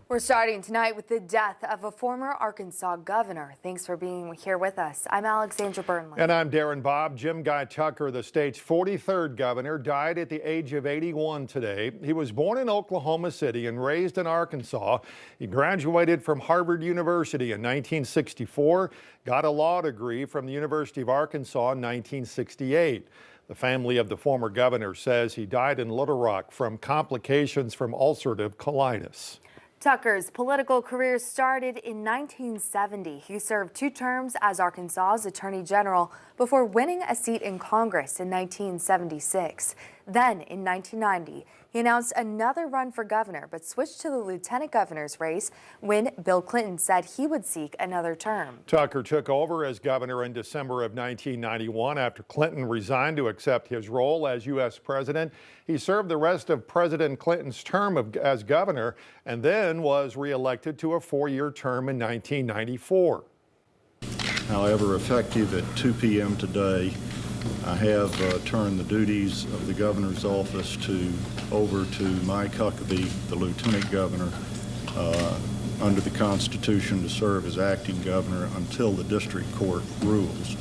We're starting tonight with the death of a former Arkansas governor. Thanks for being here with us. I'm Alexandra Burnley. And I'm Darren Bobb. Jim Guy Tucker, the state's 43rd governor, died at the age of 81 today. He was born in Oklahoma City and raised in Arkansas. He graduated from Harvard University in 1964, got a law degree from the University of Arkansas in 1968. The family of the former governor says he died in Little Rock from complications from ulcerative colitis. Tucker's political career started in 1970. He served 2 terms as Arkansas's Attorney General before winning a seat in Congress in 1976. Then, in 1990, he announced another run for governor, but switched to the lieutenant governor's race when Bill Clinton said he would seek another term. Tucker took over as governor in December of 1991 after Clinton resigned to accept his role as U.S. president. He served the rest of President Clinton's term as governor and then was reelected to a 4-year term in 1994. However, effective at 2 p.m. today, I have turned the duties of the governor's office over to Mike Huckabee, the lieutenant governor, under the Constitution to serve as acting governor until the district court rules.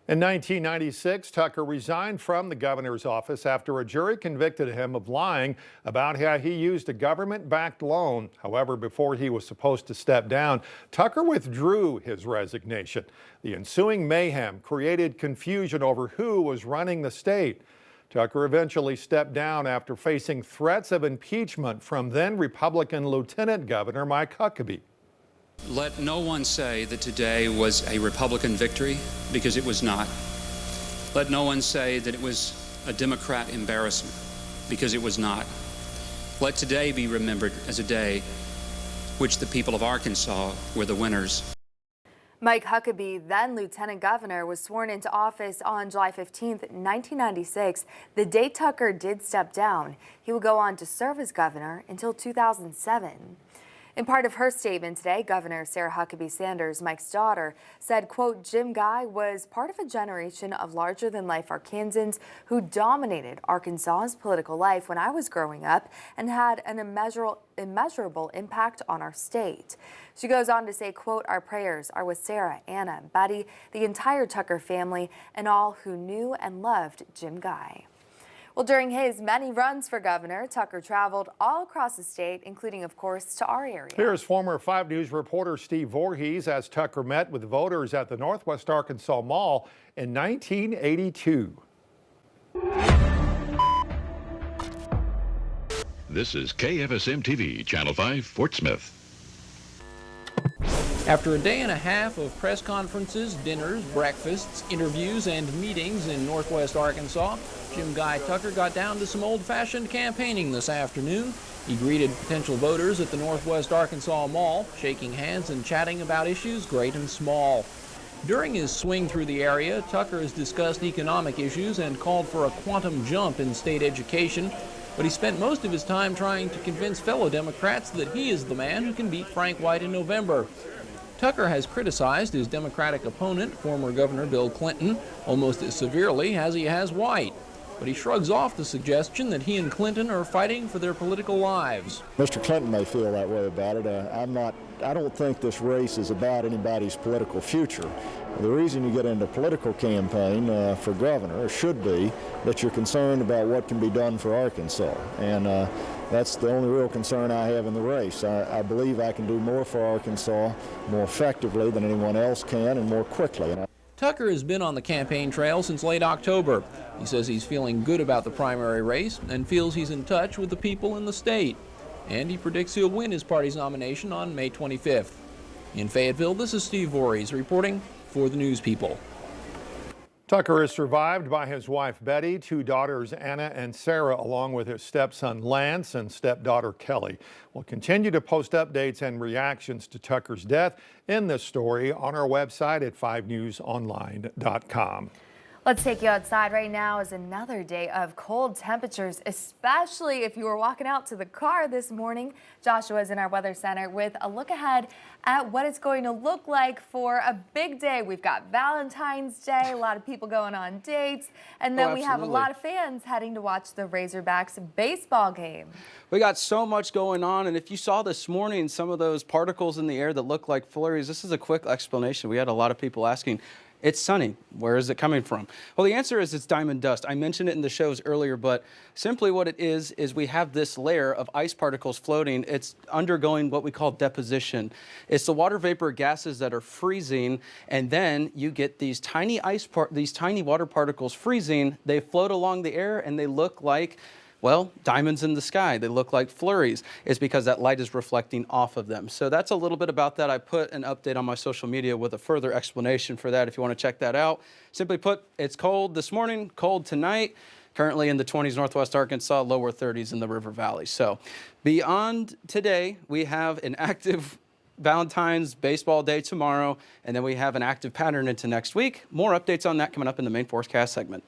In 1996, Tucker resigned from the governor's office after a jury convicted him of lying about how he used a government-backed loan. However, before he was supposed to step down, Tucker withdrew his resignation. The ensuing mayhem created confusion over who was running the state. Tucker eventually stepped down after facing threats of impeachment from then Republican Lieutenant Governor Mike Huckabee. Let no one say that today was a Republican victory, because it was not. Let no one say that it was a Democrat embarrassment, because it was not. Let today be remembered as a day which the people of Arkansas were the winners. Mike Huckabee, then lieutenant governor, was sworn into office on July 15, 1996. The day Tucker did step down, he would go on to serve as governor until 2007. In part of her statement today, Governor Sarah Huckabee Sanders, Mike's daughter, said, quote, Jim Guy was part of a generation of larger-than-life Arkansans who dominated Arkansas's political life when I was growing up and had an immeasurable impact on our state. She goes on to say, quote, our prayers are with Sarah, Anna, Buddy, the entire Tucker family, and all who knew and loved Jim Guy. Well, during his many runs for governor, Tucker traveled all across the state, including, of course, to our area. Here's former 5 News reporter Steve Voorhees as Tucker met with voters at the Northwest Arkansas Mall in 1982. This is KFSM-TV, Channel 5, Fort Smith. After a day and a half of press conferences, dinners, breakfasts, interviews, and meetings in Northwest Arkansas, Jim Guy Tucker got down to some old-fashioned campaigning this afternoon. He greeted potential voters at the Northwest Arkansas Mall, shaking hands and chatting about issues great and small. During his swing through the area, Tucker has discussed economic issues and called for a quantum jump in state education, but he spent most of his time trying to convince fellow Democrats that he is the man who can beat Frank White in November. Tucker has criticized his Democratic opponent, former Governor Bill Clinton, almost as severely as he has White. But he shrugs off the suggestion that he and Clinton are fighting for their political lives. Mr. Clinton may feel that way about it. I don't think this race is about anybody's political future. The reason you get into a political campaign for governor, or should be, that you're concerned about what can be done for Arkansas. And that's the only real concern I have in the race. I believe I can do more for Arkansas more effectively than anyone else can and more quickly. Tucker has been on the campaign trail since late October. He says he's feeling good about the primary race and feels he's in touch with the people in the state. And he predicts he'll win his party's nomination on May 25th. In Fayetteville, this is Steve Voorhees reporting for the News People. Tucker is survived by his wife Betty, 2 daughters Anna and Sarah, along with his stepson Lance and stepdaughter Kelly. We'll continue to post updates and reactions to Tucker's death in this story on our website at 5newsonline.com. Let's take you outside right now as another day of cold temperatures, especially if you were walking out to the car this morning. Joshua is in our weather center with a look ahead at what it's going to look like for a big day. We've got Valentine's Day, a lot of people going on dates, and then we have a lot of fans heading to watch the Razorbacks baseball game. We got so much going on, and if you saw this morning some of those particles in the air that look like flurries, this is a quick explanation. We had a lot of people asking, it's sunny. Where is it coming from? Well, the answer is it's diamond dust. I mentioned it in the shows earlier, but simply what it is we have this layer of ice particles floating. It's undergoing what we call deposition. It's the water vapor gases that are freezing, and then you get these tiny water particles freezing. They float along the air, and they look like, well, diamonds in the sky. They look like flurries. It's because that light is reflecting off of them. So that's a little bit about that. I put an update on my social media with a further explanation for that if you want to check that out. Simply put, it's cold this morning, cold tonight. Currently in the 20s northwest Arkansas, lower 30s in the River Valley. So beyond today, we have an active Valentine's baseball day tomorrow, and then we have an active pattern into next week. More updates on that coming up in the main forecast segment.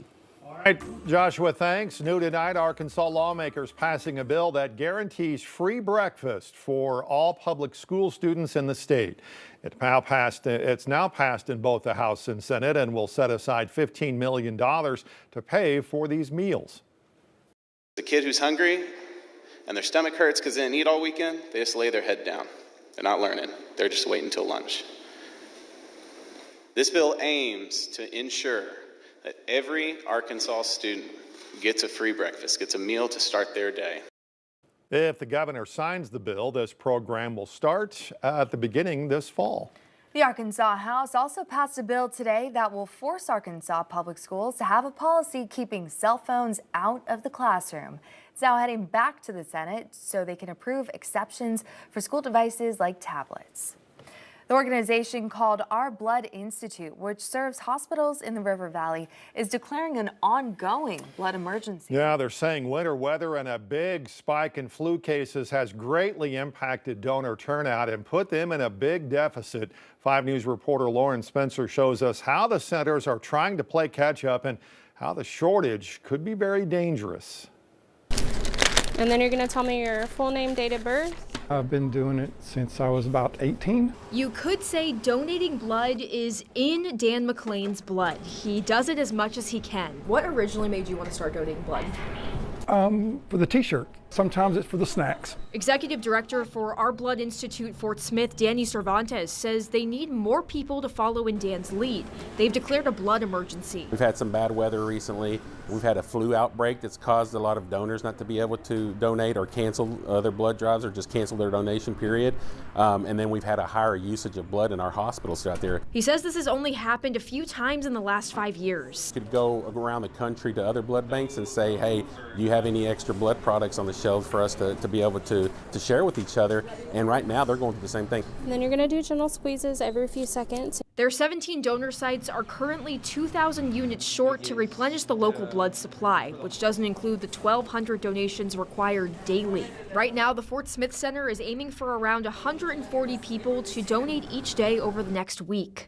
All right, Joshua, thanks. New tonight, Arkansas lawmakers passing a bill that guarantees free breakfast for all public school students in the state. It's now passed in both the House and Senate and will set aside $15 million to pay for these meals. The kid who's hungry and their stomach hurts because they didn't eat all weekend, they just lay their head down. They're not learning. They're just waiting until lunch. This bill aims to ensure that every Arkansas student gets a free breakfast, gets a meal to start their day. If the governor signs the bill, this program will start at the beginning this fall. The Arkansas House also passed a bill today that will force Arkansas public schools to have a policy keeping cell phones out of the classroom. It's now heading back to the Senate so they can approve exceptions for school devices like tablets. The organization called Our Blood Institute, which serves hospitals in the River Valley, is declaring an ongoing blood emergency. Yeah, they're saying winter weather and a big spike in flu cases has greatly impacted donor turnout and put them in a big deficit. 5 News reporter Lauren Spencer shows us how the centers are trying to play catch up and how the shortage could be very dangerous. And then you're going to tell me your full name, date of birth. I've been doing it since I was about 18. You could say donating blood is in Dan McLean's blood. He does it as much as he can. What originally made you want to start donating blood? For the t-shirt. Sometimes it's for the snacks. Executive Director for Our Blood Institute Fort Smith, Danny Cervantes, says they need more people to follow in Dan's lead. They've declared a blood emergency. We've had some bad weather recently. We've had a flu outbreak that's caused a lot of donors not to be able to donate or cancel their blood drives or just cancel their donation period. And then we've had a higher usage of blood in our hospitals out there. He says this has only happened a few times in the last 5 years. You could go around the country to other blood banks and say, hey, do you have any extra blood products on the shelves for us to be able to share with each other? And right now they're going through the same thing. And then you're going to do gentle squeezes every few seconds. Their 17 donor sites are currently 2,000 units short to replenish the local blood supply, which doesn't include the 1,200 donations required daily. Right now, the Fort Smith Center is aiming for around 140 people to donate each day over the next week.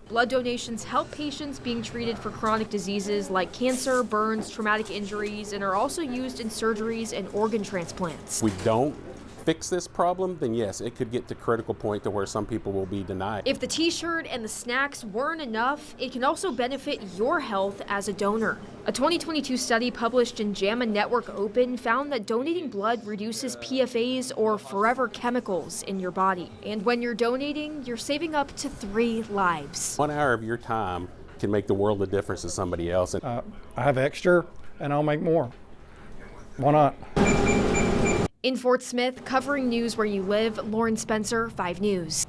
Blood donations help patients being treated for chronic diseases like cancer, burns, traumatic injuries, and are also used in surgeries and organ transplants. We don't fix this problem, then yes, it could get to critical point to where some people will be denied. If the t-shirt and the snacks weren't enough, it can also benefit your health as a donor. A 2022 study published in JAMA Network Open found that donating blood reduces PFAs or forever chemicals in your body. And when you're donating, you're saving up to 3 lives. 1 hour of your time can make the world of difference to somebody else. I have extra and I'll make more. Why not? In Fort Smith, covering news where you live, Lauren Spencer, 5 News.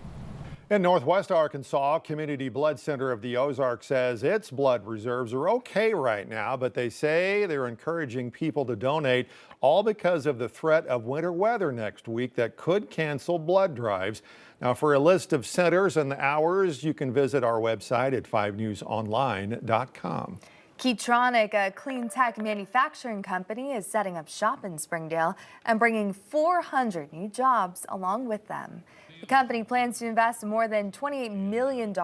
In Northwest Arkansas, Community Blood Center of the Ozarks says its blood reserves are okay right now, but they say they're encouraging people to donate, all because of the threat of winter weather next week that could cancel blood drives. Now, for a list of centers and the hours, you can visit our website at 5newsonline.com. Keytronic, a clean tech manufacturing company, is setting up shop in Springdale and bringing 400 new jobs along with them. The company plans to invest more than $28 million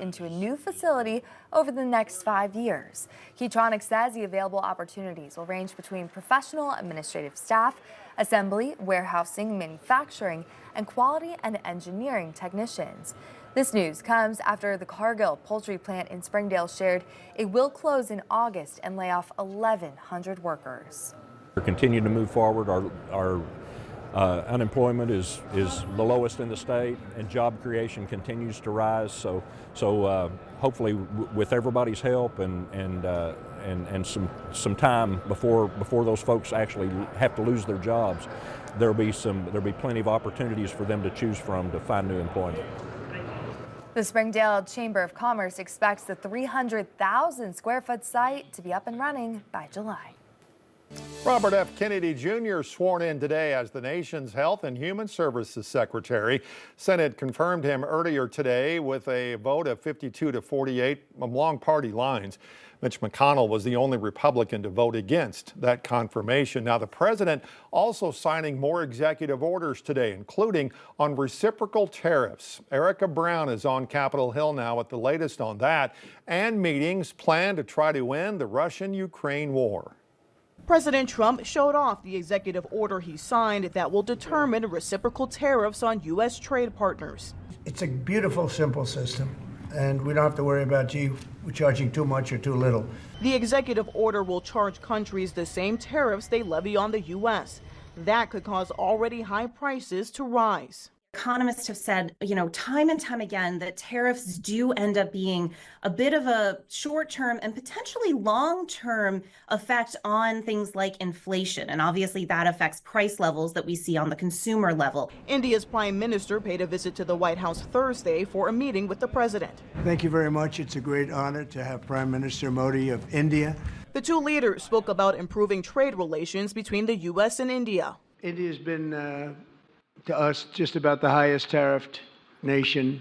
into a new facility over the next 5 years. Keytronic says the available opportunities will range between professional administrative staff, assembly, warehousing, manufacturing, and quality and engineering technicians. This news comes after the Cargill poultry plant in Springdale shared it will close in August and lay off 1,100 workers. We're continuing to move forward. Our unemployment is the lowest in the state, and job creation continues to rise. So hopefully, with everybody's help and some time before those folks actually have to lose their jobs, there'll be plenty of opportunities for them to choose from to find new employment. The Springdale Chamber of Commerce expects the 300,000 square foot site to be up and running by July. Robert F. Kennedy Jr. sworn in today as the nation's Health and Human Services Secretary. Senate confirmed him earlier today with a vote of 52 to 48 along party lines. Mitch McConnell was the only Republican to vote against that confirmation. Now, the president also signing more executive orders today, including on reciprocal tariffs. Erica Brown is on Capitol Hill now with the latest on that and meetings planned to try to end the Russian-Ukraine war. President Trump showed off the executive order he signed that will determine reciprocal tariffs on U.S. trade partners. It's a beautiful, simple system, and we don't have to worry about, gee, we're charging too much or too little. The executive order will charge countries the same tariffs they levy on the U.S. That could cause already high prices to rise. Economists have said, time and time again that tariffs do end up being a bit of a short-term and potentially long-term effect on things like inflation. And obviously that affects price levels that we see on the consumer level. India's prime minister paid a visit to the White House Thursday for a meeting with the president. Thank you very much. It's a great honor to have Prime Minister Modi of India. The two leaders spoke about improving trade relations between the U.S. and India. India's been to us just about the highest tariffed nation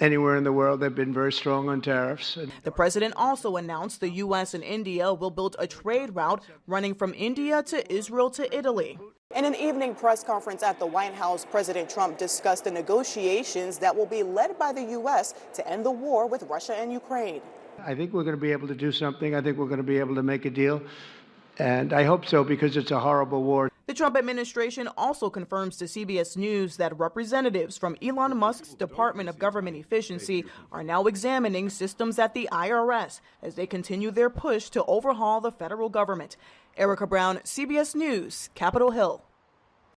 anywhere in the world. They've been very strong on tariffs. The president also announced the U.S. and India will build a trade route running from India to Israel to Italy. In an evening press conference at the White House, President Trump discussed the negotiations that will be led by the U.S. to end the war with Russia and Ukraine. I think we're going to be able to do something. I think we're going to be able to make a deal. And I hope so, because it's a horrible war. The Trump administration also confirms to CBS News that representatives from Elon Musk's Department of Government Efficiency are now examining systems at the IRS as they continue their push to overhaul the federal government. Erica Brown, CBS News, Capitol Hill.